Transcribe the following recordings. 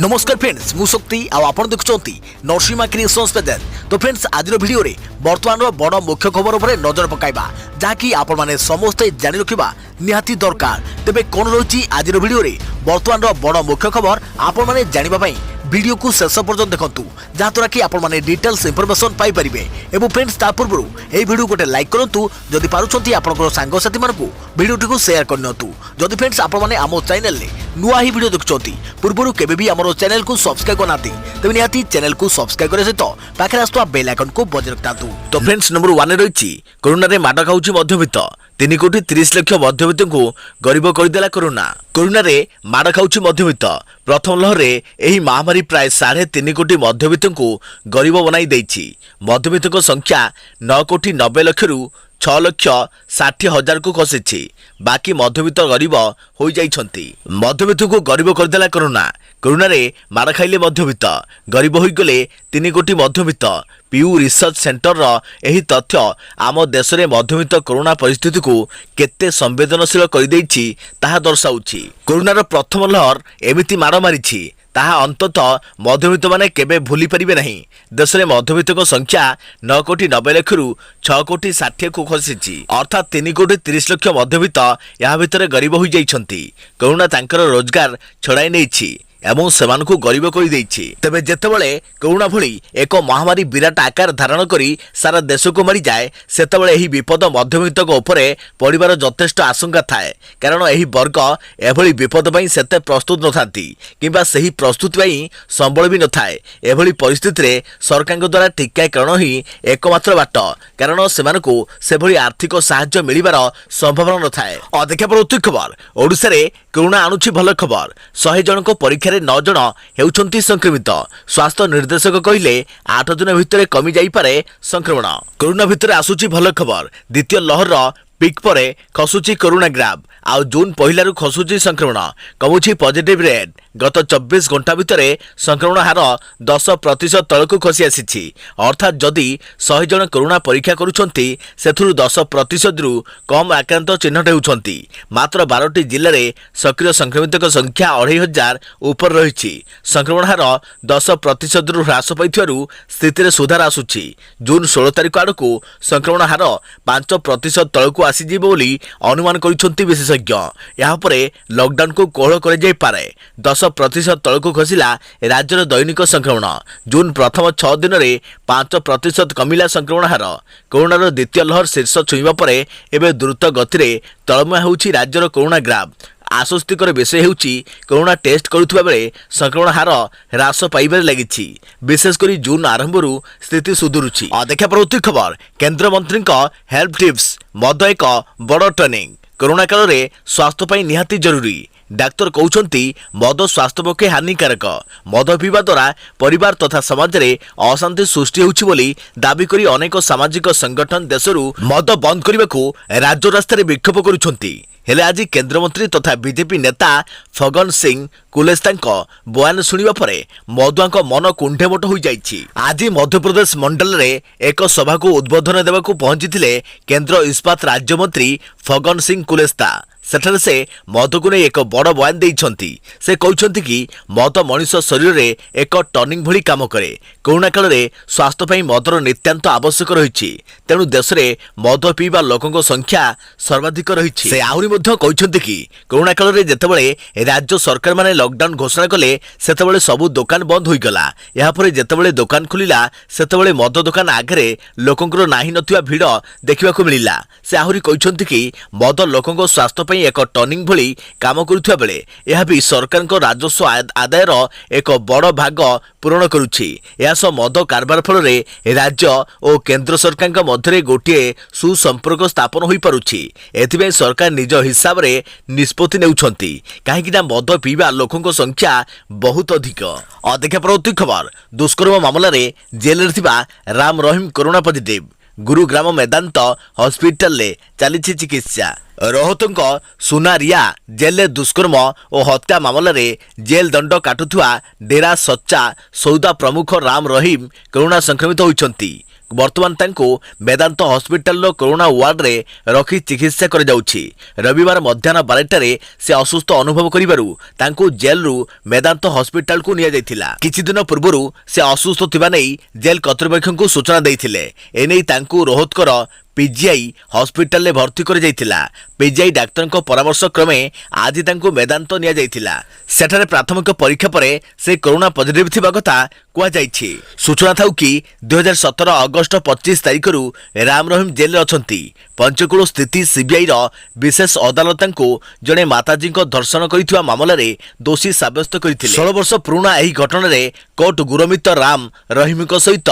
नमस्कार फ्रेंड्स मु शक्ति आपण देखुंती नरसिंहा क्रिएशंस पेज। तो फ्रेंड्स आज वीडियो रे वर्तमान बड़ मुख्य खबर उपर नजर पकाइबा जहाँकि आपण माने समस्ते जानि रखिबा निहाती दरकार। तेबे कोन रही आज वीडियो रे वर्तमान बड़ मुख्य खबर आपण माने जानिबा पई वीडियो को शेष पर्यंत देखंतु जहाँद्वारा कि आपण माने डिटेल्स इंफॉर्मेशन पाई परिबे। एवं फ्रेंड्स ता पूर्व ए वीडियो गोटे लाइक करंतु जदि पारुछंती आपनकर सांग साथी मानकु वीडियो को शेयर करनतु। जदि फ्रेंड्स आपण माने आमो चैनल ले नुआ ही वीडियो देखुछंती पूर्वरु केबे भी हमरो चैनल को सब्सक्राइब करनाती तबे निहाती चैनल को सब्सक्राइब करे सहित पाखे आस्तुवा बेल आइकन को बजाय रखतातु। तो फ्रेंड्स नंबर 1 रे रहिछि कोरोना रे माड खाउछि मध्यवित्त 3 कोटी 30 लाख मध्यवित्त को गरीब करदेला कोरोना रे माड खाउछि मध्यवित्त। प्रथम लहर रे एही महामारी प्राय 3.5 कोटी मध्यवित्त को गरीब बनाई देछि। मध्यवित्त संख्या 9 कोटी 90 लाख रु 6 लाख 60 हजार को खसी। बाकी मध्यवित्त गरीब हो जाइछंती। मध्यवित्त को गरीब करदेला कोरोना रे माड़ खाइले मध्यवित्त गरीब हो गले 3 कोटी मध्यवित्त। पीयू रिसर्च सेंटर रो एही तथ्य आम देश रे मध्यवित्त कोरोना परिस्थिति को केते संवेदनशील कर देछि ताहा दर्शाउछि। कोरोना रो प्रथम लहर एमिति माड़ मारिछि ताहा अंततः मध्यवित्त माने केबे भूली परिबे नहीं। देश में मध्यवित्त संख्या 9 कोटी 90 लाख रु 6 कोटी 60 को खसी अर्थात 3 कोटी 30 लाख मध्यवित्त या भितर गरीब हो जाइछंती। कोरोना तांकर रोजगार छड़ाई नेछि एवं सेमान को गरीब कर देछि। तबे जेतेबेले कोरोना भली एक महामारी विराट आकार धारण करी सारा देश को मारी जाए सेतेबेले एही विपद मध्यवित्त को ऊपर पड़िबार यथेष्ट आशंका थाए। कारण एही वर्ग एभली विपद पई सेते प्रस्तुत नथांती किंबा सही प्रस्तुति पई संबल भी नथाए। एभली परिस्थिति रे सरकार द्वारा टीकाकरण ही एकमात्र बाट कारण सेमानकु सेभली आर्थिक सहायता मिलिबार संभावना नथाए। अदेखा पर खबर ओडिसा रे कोरोना आणुछि भल खबर 100 जन को परीक्षा 9 जन हेउछंती संक्रमित। स्वास्थ्य निर्देशक कहिले 8 दिन भितर कमी जाई पारे संक्रमण। कोरोना भितर आसुची भल खबर द्वितीय लहर पिक परे खसुची कोरोना ग्राफ आउ जून पहिलारु खसुची संक्रमण कमुची पॉजिटिव रेट। गत 24 घंटा भितर संक्रमण हार 10% तलक खसी आसी। अर्थात जदि 100 जन कोरोना परीक्षा करुछंती सेथुरु 10% रु कम आक्रांत चिन्हट हेउछंती। मात्र 12टी जिल्ला रे सक्रिय संक्रमितक संख्या 2500 ऊपर रहिछि। संक्रमण हार 10% रु ह्रास पाइथिबारु स्थिति रे सुधार आसुछि। जून 16 तारिख आडकु संक्रमण हार 5% तलक आसीजिबो बोली अनुमान करिसंती विशेषज्ञ। यहाँ परे लॉकडाउन को कोहल करे जाय पारे। 10% तलक खसिला राज्यर दैनिक संक्रमण। जून प्रथम 6 दिन में 5% कमिला संक्रमण हार। कोरोनार द्वितीय लहर शीर्ष छुईबा परे एबे द्रुत गति तलमुआ होउछि राज्यर कोरोना ग्राफ। आश्वस्तिकर विषय होउछि कोरोना टेस्ट करुथुबा बेले संक्रमण हार ह्रास पाइबार लागिछि। विशेषकर जून आरंभरू स्थिति सुधुरुछि। अदेखा परवर्ती खबर केंद्र मंत्री हेल्प टिप्स मद एक बड़ टर्निंग। कोरोना काल रे स्वास्थ्य पई निहाती जरूरी। डाक्तर कहउछंती मद स्वास्थ्य पक्षे हानिकारक। मद पीवा द्वारा परिवार तथा समाज रे अशांति सृष्टि होउछि बोली दाबी करी अनेक सामाजिक संगठन देशरू मद बंद करबाकू राज्य रास्तार विक्षोभ करुछंती। हेले आज केंद्रमंत्री तथा बीजेपी नेता फगन सिंह कुलेस्ता बयान शुणा पर मदुआ मन कुंठेमोट हो जाइछि। आज मध्यप्रदेश मंडल रे एक सभा को उद्बोधन देवाकू पहुंची केंद्र इस्पात राज्य मंत्री फगन सिंह कुलेस्ता। सेठारे से मद को नहीं एक बड़ बयान देइछंती। से कहउछंती कि मद मनुष्य शरीर रे एक टर्निंग भली काम करे। कोरोना काल रे स्वास्थ्य पई मदर नित्यांत आवश्यक रहिछि। तेणु देश रे मद पीबा लोकंक संख्या सर्वाधिक रहिछि। से आहुरी मध्य कहउछंती कि कोरोना काल रे जेतेबेले राज्य सरकार माने लॉकडाउन घोषणा कले सेतेबेले सबु दुकान बंद होई गला। या परे जेतेबेले दुकान खुलिला सेतेबेले मद दुकान आगरे लोकंकर नाही नथिबा भिड़ देखिबाकू मिलिला। से आहुरी कहउछंती कि मद लोकंक स्वास्थ्य पई एक टर्निंग भली काम करुवा बेले यह भी सरकार को राजस्व आदायर एक बड़ भाग पूरण करुछि। मद कारबार फल राज्य और केंद्र सरकार मध्य गोटे सुसंपर्क स्थापन हो पारुछि। एथिबे सरकार निज हिसाब रे निष्पत्ति नेउछंती काहेकि मद पीवा लोकंक संख्या बहुत अधिक। अदेखा परवर्ती खबर दुष्कर्म मामला रे जेल रे थिबा Ram Rahim corona positive. Gurugram मेदांत hospital ले चली चिकित्सा। रोहतंक सुनारिया जेल दुष्कर्म और हत्या मामला रे जेल दंड काटुथुआ डेरा सच्चा सौदा प्रमुख राम रहीम कोरोना संक्रमित होइछंती। ବର୍ତ୍ତମାନ ତାଙ୍କୁ ମେଦାନ୍ତ ହସ୍ପିଟାଲର କରୋନା ୱାର୍ଡରେ ରଖି ଚିକିତ୍ସା କରାଯାଉଛି। ରବିବାର ମଧ୍ୟାହ୍ନ 12ଟାରେ ସେ ଅସୁସ୍ଥ ଅନୁଭବ କରିବାରୁ ତାଙ୍କୁ ଜେଲରୁ ମେଦାନ୍ତ ହସ୍ପିଟାଲକୁ ନିଆଯାଇଥିଲା। କିଛି ଦିନ ପୂର୍ବରୁ ସେ ଅସୁସ୍ଥ ଥିବା ନେଇ ଜେଲ କର୍ତ୍ତୃପକ୍ଷଙ୍କୁ ସୂଚନା ଦେଇଥିଲେ। ଏନେଇ ତାଙ୍କୁ ରୋହତକର ପିଜିଆଇ ହସ୍ପିଟାଲରେ ଭର୍ତ୍ତି କରାଯାଇଥିଲା। ପିଜିଆଇ ଡାକ୍ତରଙ୍କ ପରାମର୍ଶ କ୍ରମେ ଆଜି ତାଙ୍କୁ ମେଦାନ୍ତ ନିଆଯାଇଥିଲା। ସେଠାରେ ପ୍ରାଥମିକ ପରୀକ୍ଷା ପରେ ସେ କରୋନା ପଜିଟିଭ ଥିବା କଥା କୁହାଯାଇଛି। ସୂଚନା ଥାଉ କି 2017 ଅଗଷ୍ଟ 25 ତାରିଖରୁ ରାମ ରହିମ ଜେଲରେ ଅଛନ୍ତି। ପଞ୍ଚକୁଳ ସ୍ଥିତ ସିବିଆଇର ବିଶେଷ ଅଦାଲତ ତାଙ୍କୁ ଜଣେ ମାତାଜୀଙ୍କ ଧର୍ଷଣ କରିଥିବା ମାମଲାରେ ଦୋଷୀ ସାବ୍ୟସ୍ତ କରିଥିଲେ। 16 ବର୍ଷ ପୁରୁଣା ଏହି ଘଟଣାରେ କୋର୍ଟ ଗୁରମିତ ରାମ ରହିମଙ୍କ ସହିତ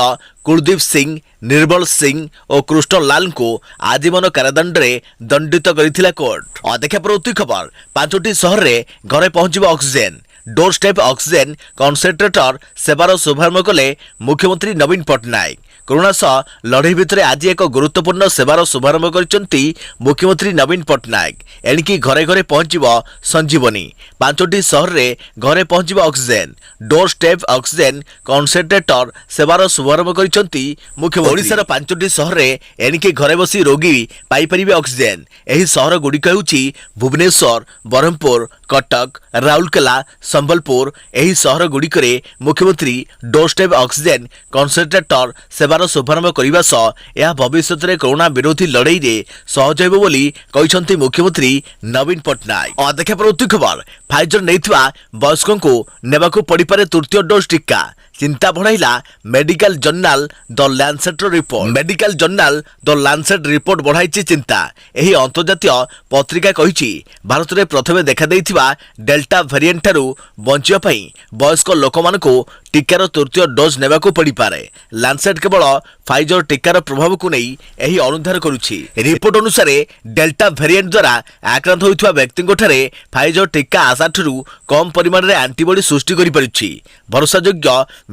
କୁଲଦୀପ ସିଂ, ନିର୍ମଳ ସିଂ ଓ କୃଷ୍ଣ ଲାଲଙ୍କୁ ଆଜୀବନ କାରାଦଣ୍ଡରେ ଦଣ୍ଡିତ କରିଥିଲା କୋର୍ଟ। ଅଦେଖା ପରବର୍ତ୍ତୀ ଖବର, 5ଟି ସହରରେ ଘରେ ପହଞ୍ଚିବ oxygen. Door step oxygen concentrator ସେବାର ଶୁଭାରମ୍ଭ କଲେ ମୁଖ୍ୟମନ୍ତ୍ରୀ ନବୀନ ପଟ୍ଟନାୟକ। କରୋନା ସହ ଲଢ଼େଇ ଭିତରେ ଆଜି ଏକ ଗୁରୁତ୍ୱପୂର୍ଣ୍ଣ ସେବାର ଶୁଭାରମ୍ଭ କରିଛନ୍ତି ମୁଖ୍ୟମନ୍ତ୍ରୀ ନବୀନ ପଟ୍ଟନାୟକ। ଏଣିକି ଘରେ ଘରେ ପହଞ୍ଚିବ ସଞ୍ଜୀବନୀ। 5ଟି ସହରରେ ଘରେ ପହଞ୍ଚିବ oxygen. Door step oxygen concentrator ସେବାର ଶୁଭାରମ୍ଭ କରିଛନ୍ତି ମୁଖ୍ୟମନ୍ତ୍ରୀ। ଓଡ଼ିଶାର 5ଟି ସହରରେ ଏଣିକି ଘରେ ବସି ରୋଗୀ ପାଇପାରିବେ ଅକ୍ସିଜେନ। ଏହି ସହରଗୁଡ଼ିକ ହେଉଛି ଭୁବନେଶ୍ୱର, ବ୍ରହ୍ମପୁର, କଟକ, ରାଉରକେଲା, ସମ୍ବଲପୁର। ଏହି ସହରଗୁଡ଼ିକରେ ମୁଖ୍ୟମନ୍ତ୍ରୀ ଡୋର ଷ୍ଟେପ୍ ଅକ୍ସିଜେନ କନସେଣ୍ଟ୍ରେଟର ସେବାର ଶୁଭାରମ୍ଭ କରିବା ସହ ଏହା ଭବିଷ୍ୟତରେ କରୋନା ବିରୋଧୀ ଲଢ଼େଇରେ ସହଜ ହେବ ବୋଲି କହିଛନ୍ତି ମୁଖ୍ୟମନ୍ତ୍ରୀ ନବୀନ ପଟ୍ଟନାୟକ। ଅଦେଖା ପରବର୍ତ୍ତୀ ଖବର, ଫାଇଜର ନେଇଥିବା ବୟସ୍କଙ୍କୁ ନେବାକୁ ପଡ଼ିପାରେ ତୃତୀୟ ଡୋଜ୍ ଟିକା। ଚିନ୍ତା ବଢ଼ାଇଲା ମେଡିକାଲ ଜର୍ନାଲ ଦ ଲାନ୍ସେଟ୍ର ରିପୋର୍ଟ। ମେଡିକାଲ ଜର୍ନାଲ ଦ ଲାନ୍ସେଟ୍ ରିପୋର୍ଟ ବଢ଼ାଇଛି ଚିନ୍ତା। ଏହି ଅନ୍ତର୍ଜାତୀୟ ପତ୍ରିକା କହିଛି ଭାରତରେ ପ୍ରଥମେ ଦେଖାଦେଇଥିବା ଡେଲ୍ଟା ଭେରିଏଣ୍ଟ ଠାରୁ ବଞ୍ଚିବା ପାଇଁ ବୟସ୍କ ଲୋକମାନଙ୍କୁ ଟିକାର ତୃତୀୟ ଡୋଜ୍ ନେବାକୁ ପଡ଼ିପାରେ। ଲାନ୍ସେଟ୍ କେବଳ ଫାଇଜର ଟିକାର ପ୍ରଭାବକୁ ନେଇ ଏହି ଅନୁଧ୍ୟାନ କରୁଛି। ରିପୋର୍ଟ ଅନୁସାରେ ଡେଲ୍ଟା ଭେରିଏଣ୍ଟ ଦ୍ୱାରା ଆକ୍ରାନ୍ତ ହୋଇଥିବା ବ୍ୟକ୍ତିଙ୍କଠାରେ ଫାଇଜର ଟିକା ଆଶାଠାରୁ କମ୍ ପରିମାଣରେ ଆଣ୍ଟିବଡି ସୃଷ୍ଟି କରିପାରୁଛି। ଭରସାଯୋଗ୍ୟ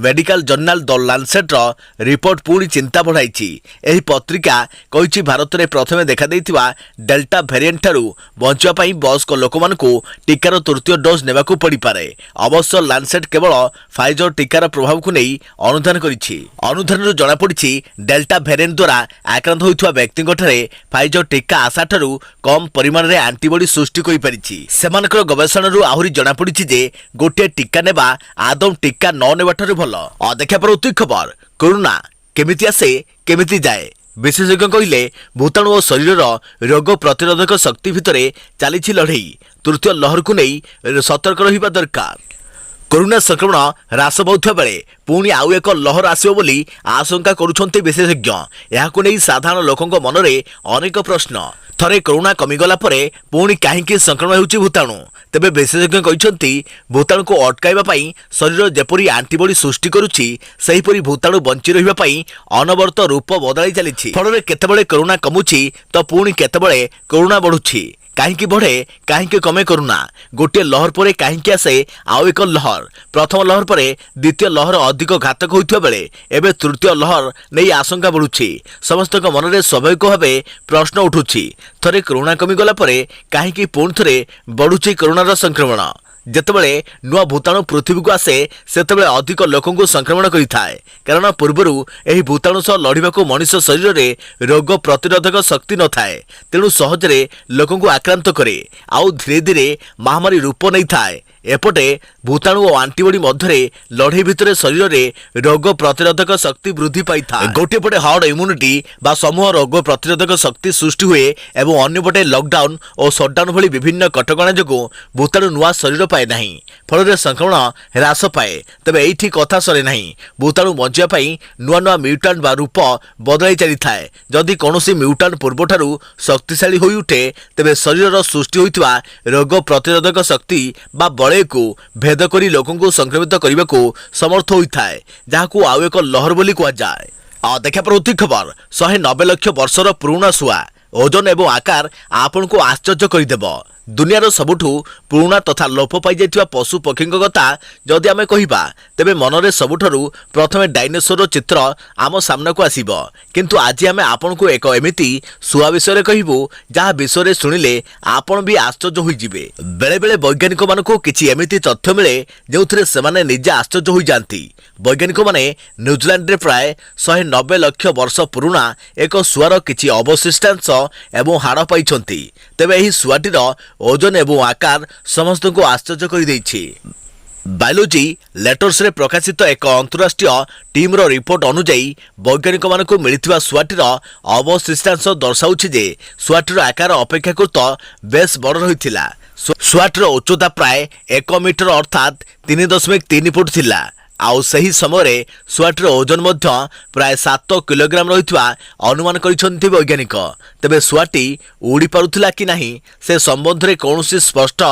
ମେଡିକାଲ ଜର୍ନାଲ ଦ ଲାନ୍ସେଟ୍ର ରିପୋର୍ଟ ପୁଣି ଚିନ୍ତା ବଢ଼ାଇଛି। ଏହି ପତ୍ରିକା କହିଛି ଭାରତରେ ପ୍ରଥମେ ଦେଖାଦେଇଥିବା ଡେଲ୍ଟା ଭେରିଏଣ୍ଟ ଠାରୁ ବଞ୍ଚିବା ପାଇଁ ବୟସ୍କ ଲୋକମାନଙ୍କୁ ଟିକାର ତୃତୀୟ ଡୋଜ୍ ନେବାକୁ ପଡ଼ିପାରେ। ଅବଶ୍ୟ ଲାନ୍ସେଟ୍ କେବଳ ଫାଇଜର ଟିକାର ପ୍ରଭାବକୁ ନେଇ ଅନୁଧ୍ୟାନ କରିଛି। ଅନୁଧ୍ୟାନରୁ ଜଣାପଡ଼ିଛି ଡେଲ୍ଟା ଭେରିଏଣ୍ଟ ଦ୍ୱାରା ଆକ୍ରାନ୍ତ ହୋଇଥିବା ବ୍ୟକ୍ତିଙ୍କଠାରେ ଫାଇଜର ଟିକା ଆଶାଠାରୁ କମ୍ ପରିମାଣରେ ଆଣ୍ଟିବଡି ସୃଷ୍ଟି କରିପାରିଛି। ସେମାନଙ୍କର ଗବେଷଣାରୁ ଆହୁରି ଜଣାପଡ଼ିଛି ଯେ ଗୋଟିଏ ଟିକା ନେବା ଆଦୌ ଟିକା ନ ନେବାଠାରୁ ଭଲ। ଅଦେଖା ପରବର୍ତ୍ତୀ ଖବର, କରୋନା କେମିତି ଆସେ କେମିତି ଯାଏ। ବିଶେଷଜ୍ଞ କହିଲେ ଭୂତାଣୁ ଓ ଶରୀରର ରୋଗ ପ୍ରତିରୋଧକ ଶକ୍ତି ଭିତରେ ଚାଲିଛି ଲଢ଼େଇ। ତୃତୀୟ ଲହରକୁ ନେଇ ସତର୍କ ରହିବା ଦରକାର। କରୋନା ସଂକ୍ରମଣ ହ୍ରାସ ପାଉଥିବା ବେଳେ ପୁଣି ଆଉ ଏକ ଲହର ଆସିବ ବୋଲି ଆଶଙ୍କା କରୁଛନ୍ତି ବିଶେଷଜ୍ଞ। ଏହାକୁ ନେଇ ସାଧାରଣ ଲୋକଙ୍କ ମନରେ ଅନେକ ପ୍ରଶ୍ନ। ଥରେ କରୋନା କମିଗଲା ପରେ ପୁଣି କାହିଁକି ସଂକ୍ରମଣ ହେଉଛି ଭୂତାଣୁ? ତେବେ ବିଶେଷଜ୍ଞ କହିଛନ୍ତି ଭୂତାଣୁକୁ ଅଟକାଇବା ପାଇଁ ଶରୀର ଯେପରି ଆଣ୍ଟିବଡି ସୃଷ୍ଟି କରୁଛି ସେହିପରି ଭୂତାଣୁ ବଞ୍ଚି ରହିବା ପାଇଁ ଅନବରତ ରୂପ ବଦଳାଇ ଚାଲିଛି। ଫଳରେ କେତେବେଳେ କରୋନା କମୁଛି ତ ପୁଣି କେତେବେଳେ କରୋନା ବଢୁଛି। କାହିଁକି ବଢ଼େ କାହିଁକି କମେ କରୋନା? ଗୋଟିଏ ଲହର ପରେ କାହିଁକି ଆସେ ଆଉ ଏକ ଲହର? ପ୍ରଥମ ଲହର ପରେ ଦ୍ୱିତୀୟ ଲହର ଅଧିକ ଘାତକ ହୋଇଥିବା ବେଳେ ଏବେ ତୃତୀୟ ଲହର ନେଇ ଆଶଙ୍କା ବଢ଼ୁଛି। ସମସ୍ତଙ୍କ ମନରେ ସ୍ୱାଭାବିକ ଭାବେ ପ୍ରଶ୍ନ ଉଠୁଛି, ଥରେ କରୋନା କମିଗଲା ପରେ କାହିଁକି ପୁଣି ଥରେ ବଢ଼ୁଛି କରୋନାର ସଂକ୍ରମଣ? ଯେତେବେଳେ ନୂଆ ଭୂତାଣୁ ପୃଥିବୀକୁ ଆସେ ସେତେବେଳେ ଅଧିକ ଲୋକଙ୍କୁ ସଂକ୍ରମଣ କରିଥାଏ। କାରଣ ପୂର୍ବରୁ ଏହି ଭୂତାଣୁ ସହ ଲଢ଼ିବାକୁ ମଣିଷ ଶରୀରରେ ରୋଗ ପ୍ରତିରୋଧକ ଶକ୍ତି ନଥାଏ। ତେଣୁ ସହଜରେ ଲୋକଙ୍କୁ ଆକ୍ରାନ୍ତ କରେ ଆଉ ଧୀରେ ଧୀରେ ମହାମାରୀ ରୂପ ନେଇଥାଏ। ଏପଟେ ଭୂତାଣୁ ଓ ଆଣ୍ଟିବଡି ମଧ୍ୟରେ ଲଢ଼େଇ ଭିତରେ ଶରୀରରେ ରୋଗ ପ୍ରତିରୋଧକ ଶକ୍ତି ବୃଦ୍ଧି ପାଇଥାଏ। ଗୋଟିଏ ପଟେ ହର୍ଡ ଇମ୍ୟୁନିଟି ବା ସମୂହ ରୋଗ ପ୍ରତିରୋଧକ ଶକ୍ତି ସୃଷ୍ଟି ହୁଏ ଏବଂ ଅନ୍ୟପଟେ ଲକଡାଉନ ଓ ସଟଡାଉନ ଭଳି ବିଭିନ୍ନ କଟକଣା ଯୋଗୁଁ ଭୂତାଣୁ ନୂଆ ଶରୀର ପାଏ ନାହିଁ। ଫଳରେ ସଂକ୍ରମଣ ହ୍ରାସ ପାଏ। ତେବେ ଏଇଠି କଥା ସରେ ନାହିଁ। ଭୂତାଣୁ ବଞ୍ଚିବା ପାଇଁ ନୂଆ ନୂଆ ମ୍ୟୁଟାଣ୍ଟ ବା ରୂପ ବଦଳାଇ ଚାଲିଥାଏ। ଯଦି କୌଣସି ମ୍ୟୁଟାଣ୍ଟ ପୂର୍ବଠାରୁ ଶକ୍ତିଶାଳୀ ହୋଇଉଠେ ତେବେ ଶରୀରର ସୃଷ୍ଟି ହୋଇଥିବା ରୋଗ ପ୍ରତିରୋଧକ ଶକ୍ତି ବା ବଳୟକୁ ଭେଦ କରି ଲୋକଙ୍କୁ ସଂକ୍ରମିତ କରିବାକୁ ସମର୍ଥ ହୋଇଥାଏ, ଯାହାକୁ ଆଉ ଏକ ଲହର ବୋଲି କୁହାଯାଏ। ଦେଖା ପରବର୍ତ୍ତୀ ଖବର, 190 ଲକ୍ଷ ବର୍ଷର ପୁରୁଣା ଶୁଆ ଓଜନ ଏବଂ ଆକାର ଆପଣଙ୍କୁ ଆଶ୍ଚର୍ଯ୍ୟ କରିଦେବ। दुनियार सबुठु पुराणा तथा लोप पाई जाइथिबा पशु पक्षी कथा जदि आमे कहिबा तेबे मनरे सबुठरु प्रथमे डायनोसर चित्र आम सामना को आसीबो। किंतु आज आमे आपनकु एक एमिति सुआ विषय कहिबु जहा विषय शुणिले आपण भी आश्चर्य होई जिवे। बेले बेले वैज्ञानिक मानकु किछि एमिति तथ्य मिले जेउथिरे सेमाने निजे आश्चर्य होई जानती। वैज्ञानिक माने न्यूजीलैंड रे प्राय 190 लाख वर्ष पुराणा एक सुआर किछि अवशिष्टांश एवं हाड़ पाइछंती। तेबे एही सुआटीर ओजन एवं आकार समस्त को आश्चर्य कर देइछि। बायोलॉजी लेटर्स रे प्रकाशित एक अंतरराष्ट्रीय टीम रो रिपोर्ट अनुसार वैज्ञानिक मानकु मिलिथिबा सुआटीर अवशिष्टांश दर्शाउछि जे सुआटीर आकार अपेक्षाकृत बेस बड़ रहिथिला। सुआटीर उच्चता प्राय 1 मीटर अर्थात 3.3 फुट थिला। आउ सही समय सुआटीर ओजन मध्य प्राय 7 किलोग्राम रहिथिबा अनुमान करिसंती वैज्ञानिक। तेबे सुआटी उड़ी पारुथिला कि नाही से संबंध रे कोनोसी स्पष्ट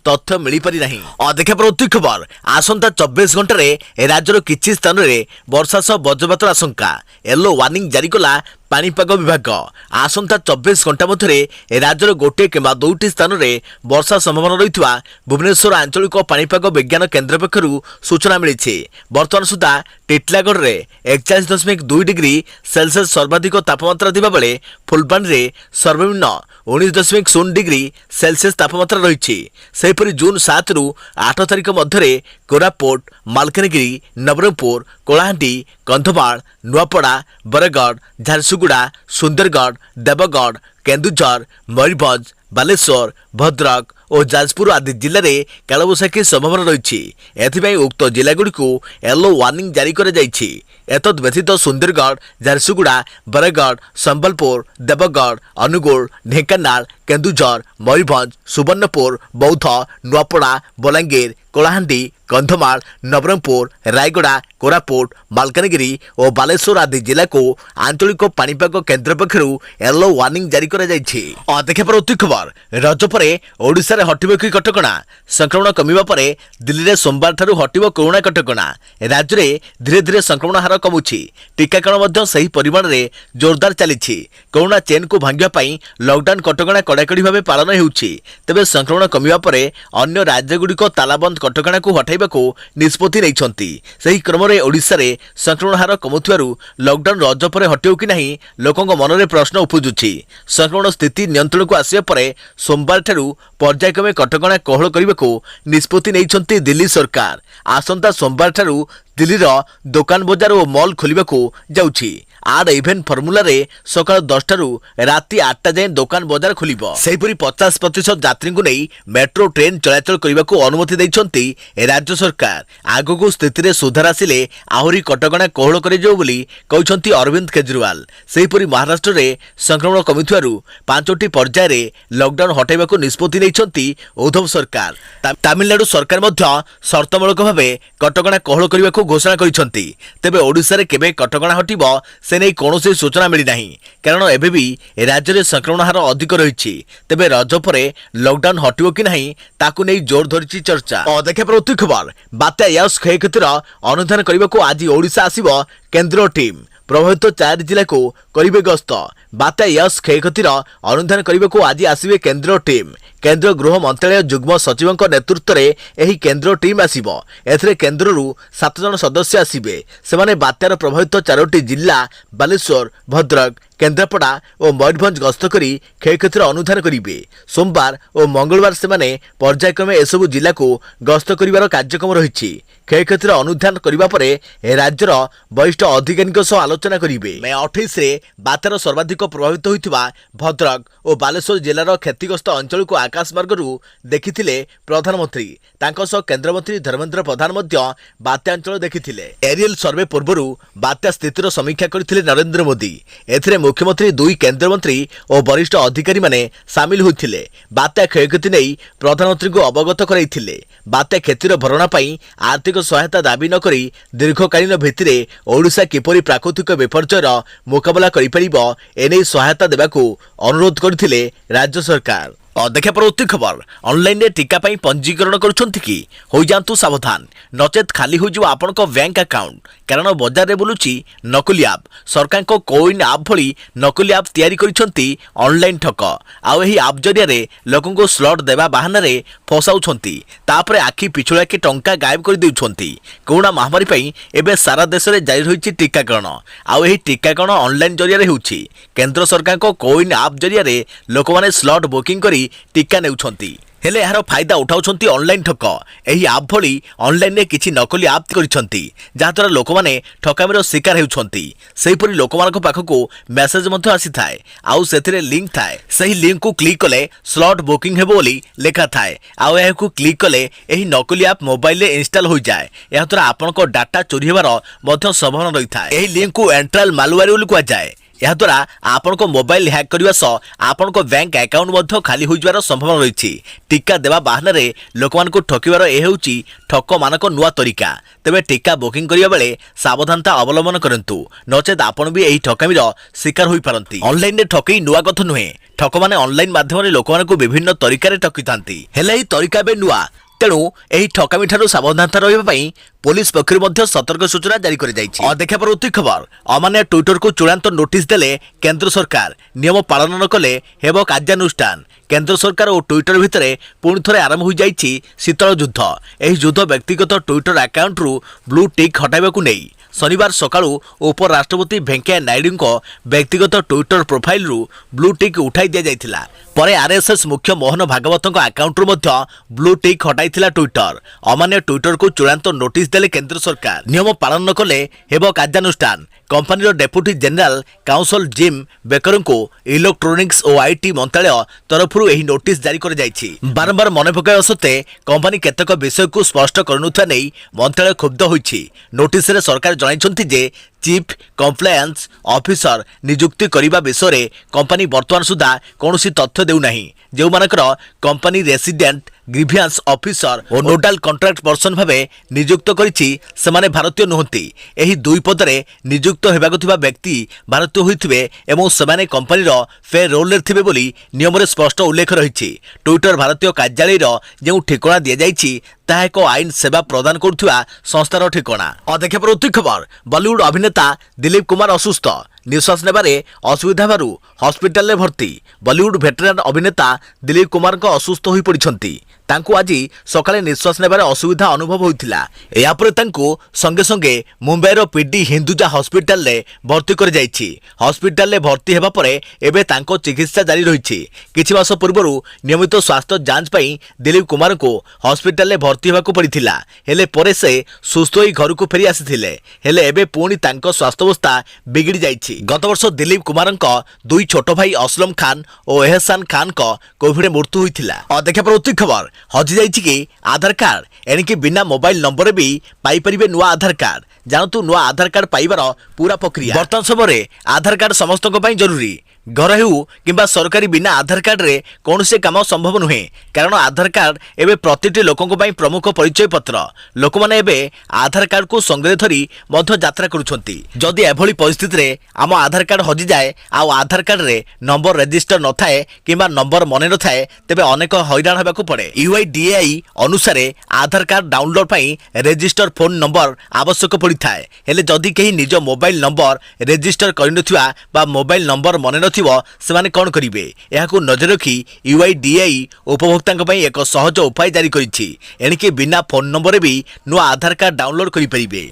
तथ्य मिली पारि नाही। अधिक प्रति खबर आसंता 24 घंटा रे राज्यर किछि स्थान रे वर्षा सह वज्रपातर आशंका। येलो वार्निंग जारी कला पाणीपाग विभाग। आसंता 24 घंटा मध्य राज्यर गोटे किंबा दुईटी स्थान रे वर्षा संभावना रहिथिबा भुवनेश्वर आंचलिक पाणीपाग विज्ञान केन्द्र पक्षरु सूचना मिली। वर्तमान सुधा टिटलागढ़ रे 41.2 डिग्री सेल्सियस सर्वाधिक तापमात्रा थिबा बेले फुलबाणी रे सर्वनिम्न 19.0 डिग्री सेल्सियस तापमात्रा रही। सेहीपरि जून 7 रु 8 तारिख मध्य कोरापुट, मालकानगिरी, नवरंगपुर, कोलाहांडी, कंधमाल, नुआपड़ा, बरगढ़, झारसुगुड़ा, सुंदरगढ़, देवगढ़, केन्दुझर, मयूरभंज, बालेश्वर, भद्रक और जाजपुर आदि जिले में कालबैशाखी संभावना रही। एथिपाई उक्त जिलागुड़िकु येलो वार्निंग जारी कर जाइछि। एतद व्यतीत सुंदरगढ़, झारसुगुड़ा, बरगढ़, संबलपुर, देवगढ़, अनुगुल, ढेंकानाल, केन्दुझर, मयूरभंज, सुवर्णपुर, बौद्ध, नुआपड़ा, बलांगीर, कोलाहांडी, कंधमाल, नवरंगपुर, रायगड़ा, कोरापुट, मालकानगिरी और बालेश्वर आदि जिला को आंचलिक पाणीपाग केन्द्र पक्षरु येलो वार्निंग जारी कर जाइछि। अधिक प्रति खबर रज परे ओडिशा रे हटिबो कि कटकणा। संक्रमण कमिबा परे दिल्ली रे सोमवार ठारु हटिबो कोरोना कटकणा। राज्य रे धीरे धीरे संक्रमण हार कमुछि। टीकाकरण मध्य सही परिमाण रे जोरदार चलिछि। कोरोना चेन को भांगिबा पई लॉकडाउन कटकणा कड़ाकड़ी भाबे पालन हेउछि। तेबे संक्रमण कमिबा परे अन्य राज्य गुडी को तालाबंद कटकणा को हटाइबा को निष्पत्ति नैछंती। सही क्रम रे ओडिशा रे संक्रमण हार कमुथिबारु लॉकडाउन रज परे हटियो कि नाही लोकंक मन रे प्रश्न उपजुछि। संक्रमण स्थिति नियंत्रण को आसिया परे सोमवार ठारु पर्यायक्रमे कटकणा कोहल करबा को निष्पत्ति नैछंती दिल्ली सरकार। आसंता सोमवार ठारु दिल्ली रो दुकान बजार और मॉल खोलिबाकू जाउछि। आड इवेंट फर्मुला रे सकाळ 10 टारु राति 8 टा जाय दुकान बजार खोलिबो। सेहिपरि 50% यात्री को नै मेट्रो ट्रेन चलाचल करबाकू अनुमति दैछंती राज्य सरकार। आगो स्थिति रे सुधार आसिले आहुरी कटकणा कोहल करे जो बोली कहउछंती अरविंद केजरीवाल। सेहिपरि महाराष्ट्र रे संक्रमण कमिथुवारु 5टी पर्याय रे लॉकडाउन हटाइबाकू निष्पत्ति नैछंती उद्धव सरकार। तमिलनाडु सरकार मध्य शर्तमूलक भाबे कटकणा कोहल करबाकू घोषणा करिसंती। तेबे ओडिसा रे केबे कटकणा हटिबो से नै कोनोसी सूचना मिली नाही, कारण एबे भी राज्य रे संक्रमण हार अधिक रहिछि। तेबे रज परे लॉकडाउन हटिबो कि नाही ताकू नै जोर धरिछि चर्चा। अधिक प्रति खबर बात्या यास क्षयक्षतिर अनुधान करबाकू आज ओडिसा आसीबो केंद्र टीम। प्रभावित 4 जिला को करिबे गस्त। बात्या यास क्षयक्षतिर अनुधान करबाकू आज आसीबे केंद्र टीम। केंद्र गृह मंत्रालय जुग्म सचिवक नेतृत्व रे एही केंद्र टीम आसीबो। एथरे केंद्ररू 7 जन सदस्य आसीबे। सेमाने बात्यार प्रभावित 4टी जिला बालेश्वर, भद्रक, केन्द्रापड़ा और मयूरभंज गस्त करी क्षयक्षतिर अनुधान करिबे। सोमवार और मंगलवार सेमाने पर्यायक्रमे एसबु जिला को गस्त करिवार कार्यक्रम रहिछि। क्षयक्षतिर अनुधान करिबा परे राज्यर वरिष्ठ अधिकारीक सह आलोचना करिबे। मे 28 रे बात्यार सर्वाधिक प्रभावित होइतिबा भद्रक और बालेश्वर जिलार क्षतिग्रस्त अंचल को आकाश मार्गरू देखिथिले प्रधानमंत्री। तांको सह केन्द्रमंत्री धर्मेंद्र प्रधान मध्य बात्या अंचल देखिथिले। एरियल सर्वे पूर्वरु बात्या स्थितिर समीक्षा करथिले नरेंद्र मोदी। एथिरे मुख्यमंत्री, 2 केंद्र मंत्री और वरिष्ठ अधिकारी माने शामिल होइथिले। बात्या क्षयक्षति नै प्रधानमंत्री को अवगत कराइथिले। बात्या क्षतिर भरणा पई आर्थिक सहायता दाबी न करी दीर्घकालीन भित्तिरे ओडिशा किपरि प्राकृतिक विपर्ययर मुकाबला करि परिबो एनै सहायता देबाकू अनुरोध करथिले राज्य सरकार। अधिक प्रवृत्ति खबर ऑनलाइन रे टीका पाई पंजीकरण करुछंती कि हो जांतु सावधान, नचेत खाली हो जो आपनक बैंक अकाउंट। कारण बजार में बुलुची नकली आप सरकार को कोइन आप भली नकली आप तैयारी करिसंती ऑनलाइन ठक आउ एही आप जरिया रे लोकन को स्लॉट देवा बहाना रे फसाउछंती तापरे आखि पिछुला के टंका गायब कर देउछंती। कोरोना महामारी पई एबे सारा देश रे जारी रहिछि टीकाकरण आउ एही टीकाकरण ऑनलाइन जरिया रे होउछि। केंद्र सरकार को कोइन आप जरिया रे लोक माने स्लॉट बुकिंग करी टीका नेउछंती हेले यार फायदा उठाउछंती ऑनलाइन ठक एही आप भली ऑनलाइन रे किछि नकली आप करिसंती जाद्वारा लोक माने ठकामीर शिकार हेउछंती। सेहिपरि लोक मानक पाखकू मेसेज मध्ये आसी थाए आउ सेथिरे लिंक थाए सही लिंक को क्लिक कले स्लॉट बुकिंग हेबो बोली लेखा थाए आउ एहाकू क्लिक कले एही नकली आप मोबाइल रे इंस्टॉल होई जाय याद्वारा आपनक डाटा चोरी हेबार मध्ये संभावना रही थाए। एही लिंक को एंट्रल मालवेयर बोली कुआ जाय याद्वारा आपन को मोबाइल हैक करने सह आपन को बैंक अकाउंट मध्य खाली हो जावार संभावना रही। टीका देवा बहाना रे लोक मान को ठकिबार ए हेउची ठक मानक नुआ तरीका। तेबे टीका बुकिंग करिया बेले सावधानता अवलंबन करंतु नचेत आपन भी एही ठकामीर शिकार होई पारंती। ऑनलाइन रे ठकई नुआ कथ नुहे ठक माने ऑनलाइन माध्यम रे लोक मान को विभिन्न तरीका रे ठकितांती हेले एही तरीका बे नुआ तेणु एही ठकामी ठारू सावधानता रहिबा पई पुलिस पक्षर मध्य सतर्क सूचना जारी कर जाइछि। देखा परवर्ती खबर अमान्य ट्विटर को चूड़ांत नोटिस देले केंद्र सरकार नियम पालन न कले हेबो कार्यानुष्ठान। केंद्र सरकार और ट्विटर भितरे पुणी थरे आरंभ हो जाइछि शीतल युद्ध। एही युद्ध व्यक्तिगत ट्विटर अकाउंट रु ब्लू टिक हटाइबाकू नै शनिवार सकाळु उपराष्ट्रपति वेंकैया नायडू को व्यक्तिगत ट्विटर प्रोफाइल रु ब्लू टिक उठाई दिया जाइथिला। परे आरएसएस मुख्य मोहन भागवत अकाउंट रु मध्य ब्लू टिक हटाइथिला ट्विटर। अमान्य ट्विटर को चूड़ांत नोटिस देले केंद्र सरकार नियम पालन न कले हेबो कार्यानुष्ठान। Company deputy general counsel Jim Baker को इलेक्ट्रोनिक्स और आईटी मंत्रालय तरफ एही नोटिस जारी कर जाइछि। बारंबार मन पकाय सत्ते कंपनी केतक विषय को स्पष्ट करनुथा नै मंत्रालय क्षुब्ध होइछि। नोटिस रे सरकार जणाइछन्ति जे चीफ कंप्लायंस ऑफिसर नियुक्ति करिबा विषय कंपनी वर्तमान सुधा कौनसी तथ्य देउ नाही। जो मानकर कंपनी रेसिडेंट ग्रीवियंस ऑफिसर और नोडाल कॉन्ट्रैक्ट पर्सन भावे नियुक्त करिछि सेमाने भारतीय नुहंती। एही दुई पदरे नियुक्त हेबाक थिबा व्यक्ति भारतीय होइथिबे एवं सेमाने कंपनी रो फेयर रोल रे थिबे बोली नियम रे स्पष्ट उल्लेख रहिछि। ट्विटर भारतीय कार्यालय रो जेउ ठिकाना दिया जाइछि ताहा एक आईन सेवा प्रदान करुवा संस्थार ठिकाना। अदेखे परवर्ती खबर बॉलीवुड अभिनेता दिलीप कुमार असुस्थ निश्वास नेबारे असुविधा बारू हॉस्पिटल रे भर्ती। बॉलीवुड वेटरान अभिनेता दिलीप कुमार को असुस्थ होई पड़िछंती। तांको आजी सकाळे निश्वास नेबारे असुविधा अनुभव होइथिला। एया परे तांको संगे संगे मुंबई रो पीडी हिंदुजा हॉस्पिटल रे भर्ती कर जाइछि। हॉस्पिटल रे भर्ती हेबा परे एबे तांको चिकित्सा जारी रहिछि। किछि मास पूर्वरु नियमित स्वास्थ्य जांच पई दिलीप कुमार को हॉस्पिटल रे भर्ती हेबाकू पड़िथिला हेले परे से सुस्थ होई घर को फेरी आसिथिले हेले एबे पुणी तांको स्वास्थ्यावस्था बिगिड़ी जाइछि। गत वर्ष दिलीप कुमारଙ୍କ दुई छोट भाई असलम खान और एहसान खान को कोविड मृत्यु होइथिला। देखा परवर्ती खबर हजि जाइछि कि आधार कार्ड एणिकी बिना मोबाइल नंबर भी पाई परिबे नुआ आधार कार्ड। जानतु नुआ आधार कार्ड पाइबार पूरा प्रक्रिया वर्तमान समय आधार कार्ड समस्त जरूरी। घर हेउ किंबा सरकारी बिना आधार कार्ड रे कौनसे काम संभव नुहे कारण आधार कार्ड एबे प्रतिटी लोकंको पई प्रमुख परिचय पत्र। लोक माने एबे आधार कार्ड को संगे धरी मध्य यात्रा करूछंती। जदि एभली परिस्थिति रे आम आधार कार्ड हजि जाए आ आधार कार्ड रे नंबर रजिस्टर न थाए किंबा नंबर मने न थाए तेबे अनेक हैरान हेबाकू पड़े। यूआईडीएआई अनुसार आधार कार्ड डाउनलोड पई रजिस्टर फोन नंबर आवश्यक पड़ी थाए हेले जदि केही निज मोबाइल नंबर रजिस्टर करिनथिबा बा मोबाइल नंबर मने न सेमाने कौन करिवे एहाकू नजर रखी यूआईडीएआई उपभोक्तांक पई एक सहज उपाय जारी करिछि। एणिके बिना फोन नंबर भी नुआ आधार कार्ड डाउनलोड करि परिबे।